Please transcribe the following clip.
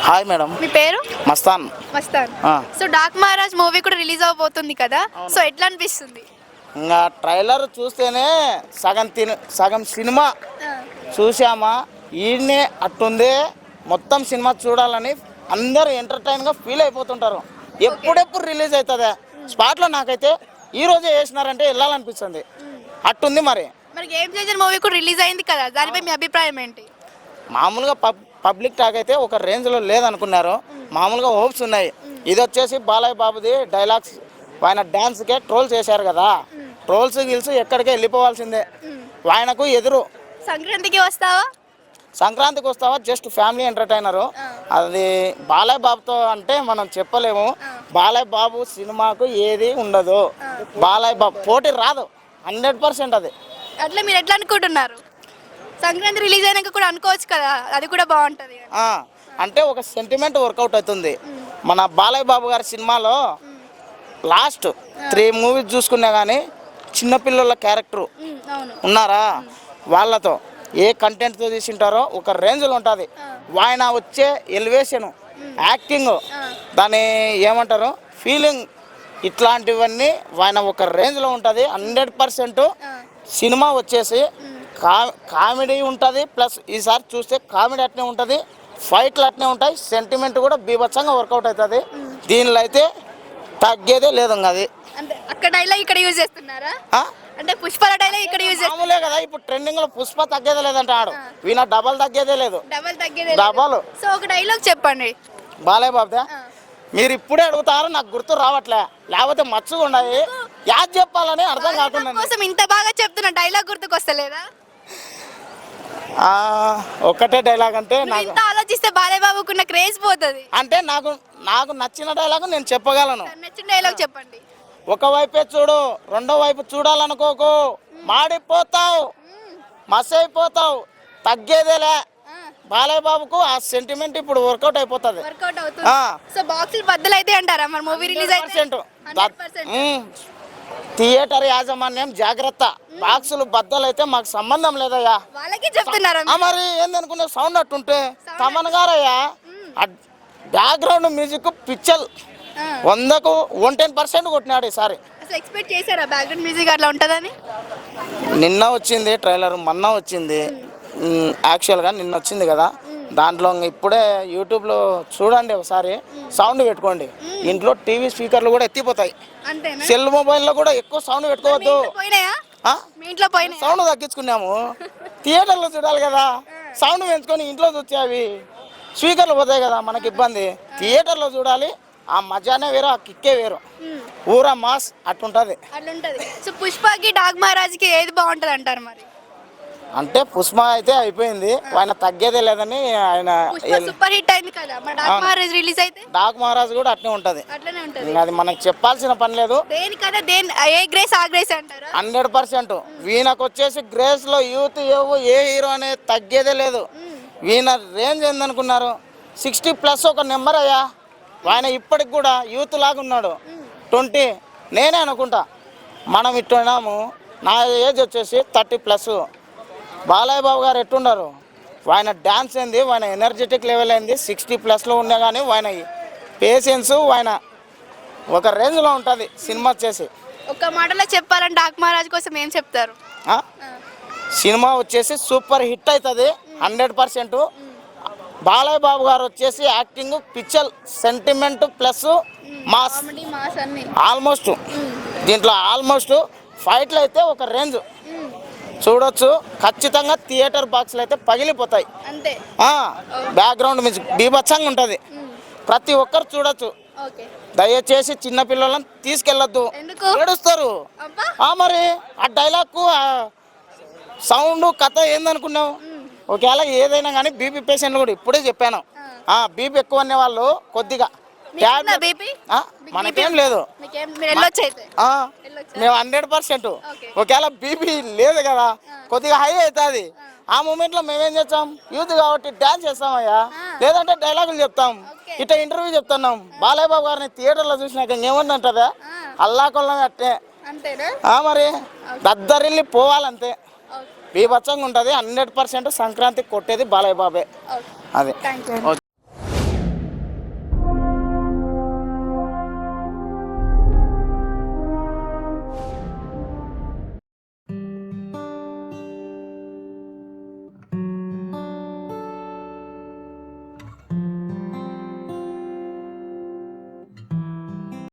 Hi madam. మీ పేరు? Mastan. Mastan. So Daaku Maharaaj movie కూడా రిలీజ్ అవబోతుంది కదా, సో ఎట్లా అనిపిస్తుంది? ఇంకా ట్రైలర్ చూస్తేనే సగం సినిమా చూసామా, ఈయనే అట్టుందే మొత్తం సినిమా చూడాలని అందరూ ఎంటర్టైన్గా ఫీల్ అయిపోతుంటారు. ఎప్పుడెప్పుడు రిలీజ్ అవుతుందా స్పాట్లో. నాకైతే ఈ రోజే వేసినారంటే వెళ్ళాలనిపిస్తుంది, అట్టుంది. మరి గేమ్ చేంజర్ మూవీ కూడా రిలీజ్ అయింది కదా, దానిపై మీ అభిప్రాయం ఏంటి? మామూలుగా పబ్లిక్ టాక్ అయితే ఒక రేంజ్లో లేదనుకున్నారు, మామూలుగా హోప్స్ ఉన్నాయి. ఇది వచ్చేసి బాలయ్య బాబుది డైలాగ్స్, ఆయన డ్యాన్స్కే ట్రోల్ చేశారు కదా, ట్రోల్స్ గిల్స్ ఎక్కడికే వెళ్ళిపోవాల్సిందే. ఆయనకు ఎదురు సంక్రాంతికి వస్తావా? సంక్రాంతికి వస్తావా జస్ట్ ఫ్యామిలీ ఎంటర్టైనరు. అది బాలయ్య బాబుతో అంటే మనం చెప్పలేము. బాలయ్య బాబు సినిమాకు ఏది ఉండదు, బాలయ్య బాబు పోటీ రాదు 100%. అది అట్లా మీరు ఎట్లా అనుకుంటున్నారు? సంక్రాంతి రిలీజ్ అయినాక కూడా అనుకోవచ్చు కదా, అది కూడా బాగుంటుంది అంటే ఒక సెంటిమెంట్ వర్కౌట్ అవుతుంది. మన బాలయ్య బాబు గారి సినిమాలో లాస్ట్ 3 మూవీస్ చూసుకున్నా కానీ చిన్నపిల్లల క్యారెక్టరు ఉన్నారా, వాళ్ళతో ఏ కంటెంట్తో తీసింటారో ఒక రేంజ్లో ఉంటుంది. ఆయన వచ్చే ఎలివేషను, యాక్టింగ్, దాని ఏమంటారు ఫీలింగ్, ఇట్లాంటివన్నీ ఆయన ఒక రేంజ్లో ఉంటుంది. 100% సినిమా వచ్చేసి కామెడీ ఉంటుంది, ప్లస్ ఈసారి చూస్తే కామెడీ అట్నే ఉంటుంది, ఫైట్లు అట్నే ఉంటాయి, సెంటిమెంట్ కూడా బీభత్సంగా వర్కౌట్ అవుతుంది. దీనిలో అయితే తగ్గేదే లేదు. అది అక్కడ డైలాగ్ ఇక్కడ యూజ్ చేస్తున్నారా? అంటే పుష్ప డైలాగ్ ఇక్కడ యూజ్ మామూలే కదా. ఇప్పుడు ట్రెండింగ్ లో పుష్ప తగ్గేదే లేదంట, ఆడు వీణ డబల్ తగ్గేదే లేదు. డబల్. సో ఒక డైలాగ్ చెప్పండి బాలయ్య బాబుదా. మీరు ఇప్పుడే అడుగుతారు, నాకు గుర్తు రావట్లే, లేకపోతే మచ్చుగా ఉన్నాయి. యాద్ చెప్పాలని అర్థం కాకుండా ఇంత బాగా చెప్తున్నా, డైలాగ్ గుర్తుకొస్తలేదా? ఒక్కటే డైలాగ్ అంటే నాకు ఆలోచిస్తే బాలయ్య బాబుకున్న క్రేజ్ పోతుంది. అంటే నాకు నచ్చిన డైలాగ్ నేను చెప్పగలను. నచ్చిన డైలాగ్ చెప్పండి. ఒకవైపే చూడు, రెండో వైపు చూడాలనుకోకు, మాడిపోతావు, మస్ అయిపోతావు, తగ్గేదేలే. బాలయ్య బాబుకు ఆ సెంటిమెంట్ ఇప్పుడు వర్కౌట్ అయిపోతుంది. సో బాక్సులు బద్దలైతే అంటారా మరి మూవీ రిలీజ్ అయితే? థియేటర్ యాజమాన్యం జాగ్రత్త, బాక్సులు బద్దలైతే మాకు సంబంధం లేదయ్యా. వాళ్ళకి చెప్తున్నారా? మరి ఏందనుకునే సౌండ్ అట్టుంటే తమన్ గారయ్యా, బ్యాక్గ్రౌండ్ మ్యూజిక్ పిక్చర్ 100కు 110% కొట్టినాడు ఈసారి. ఎక్స్పెక్ట్ చేశారా బ్యాక్గ్రౌండ్ మ్యూజిక్ అట్లా ఉంటుందని? నిన్న వచ్చింది ట్రైలర్, మొన్న వచ్చింది, యాక్చువల్గా నిన్న వచ్చింది కదా. దాంట్లో ఇప్పుడే యూట్యూబ్లో చూడండి ఒకసారి, సౌండ్ పెట్టుకోండి. ఇంట్లో టీవీ స్పీకర్లు కూడా ఎత్తిపోతాయి, సెల్ మొబైల్లో కూడా ఎక్కువ సౌండ్ పెట్టుకోవద్దు. సౌండ్ తగ్గించుకున్నాము, థియేటర్లో చూడాలి కదా, సౌండ్ పెంచుకొని ఇంట్లో చూస్తే అవి స్పీకర్లు పోతాయి కదా, మనకి ఇబ్బంది. థియేటర్లో చూడాలి, ఆ మజానే వేరు, ఆ కిక్కే వేరు, ఊరా మాస్ అట్లుంటది. సో పుష్పకి డాగ్ మహారాజ్కి ఏది బాగుంటది అంటారు మరి? అంటే పుష్ప అయితే అయిపోయింది, ఆయన తగ్గేదే లేదని. ఆయన సూపర్ హిట్ అయింది కదా, డాగ్ మహారాజ్ రిలీజ్ అయితే డాగ్ మహారాజ్ కూడా అట్నే ఉంటది. అది మనకు చెప్పాల్సిన పని లేదు. దేనికన్నా ఏ గ్రేస్ ఆ గ్రేస్ అంటారు 100%. వీణకు వచ్చేసి గ్రేస్ లో యూత్ ఏ హీరో అనేది తగ్గేదే లేదు. వీణ రేంజ్ ఏందనుకున్నారు, 60+ ఒక నెంబర్ అయ్యా. ఆయన ఇప్పటికి కూడా యూత్ లాగా ఉన్నాడు, 20 నేనే అనుకుంటా. మనం ఇట్టున్నాము, నా ఏజ్ వచ్చేసి 30+. బాలయ్య బాబు గారు ఎట్టున్నారు, ఆయన డ్యాన్స్ ఏంది, ఆయన ఎనర్జెటిక్ లెవెల్ ఏంది, 60+లో ఉన్నా కానీ ఆయన పేషెన్స్, ఆయన ఒక రేంజ్లో ఉంటుంది. సినిమా వచ్చేసి ఒక మాటలో చెప్పాలంటే డాక్ మహారాజ్ కోసం ఏం చెప్తారు? సినిమా వచ్చేసి సూపర్ హిట్ అవుతుంది 100%. బాలయ్య బాబు గారు వచ్చేసి acting, picture, sentiment plus mass almost. దీంట్లో ఆల్మోస్ట్ ఫైట్లు అయితే ఒక రేంజ్ చూడొచ్చు. ఖచ్చితంగా థియేటర్ బాక్స్లు అయితే పగిలిపోతాయి. బ్యాక్గ్రౌండ్ మ్యూజిక్ బీభత్సంగా ఉంటుంది, ప్రతి ఒక్కరు చూడొచ్చు. దయచేసి చిన్నపిల్లలను తీసుకెళ్ళొద్దు, ఏడుస్తారు. మరి ఆ డైలాగ్కు సౌండ్ కథ ఏందనుకున్నావు? ఒకవేళ ఏదైనా కానీ బీపీ పేషెంట్లు కూడా ఇప్పుడే చెప్పాను, బీపీ ఎక్కువ అనే వాళ్ళు కొద్దిగా మనకేం లేదు, మేము 100%. ఒకవేళ బీపీ లేదు కదా, కొద్దిగా హై అవుతుంది. ఆ మూమెంట్లో మేమేం చేస్తాం, యూత్ కాబట్టి డ్యాన్స్ చేస్తామయ్యా, లేదంటే డైలాగులు చెప్తాం, ఇట్లా ఇంటర్వ్యూ చెప్తున్నాం. బాలయ్య బాబు గారిని థియేటర్లో చూసినాక ఏమన్నంటదా, అల్లా కొల్లం అట్టే. మరి దద్దరిల్లి పోవాలంతే, బీభత్సంగా ఉంటుంది. 100% సంక్రాంతికి కొట్టేది బాలయ్య బాబే. అది.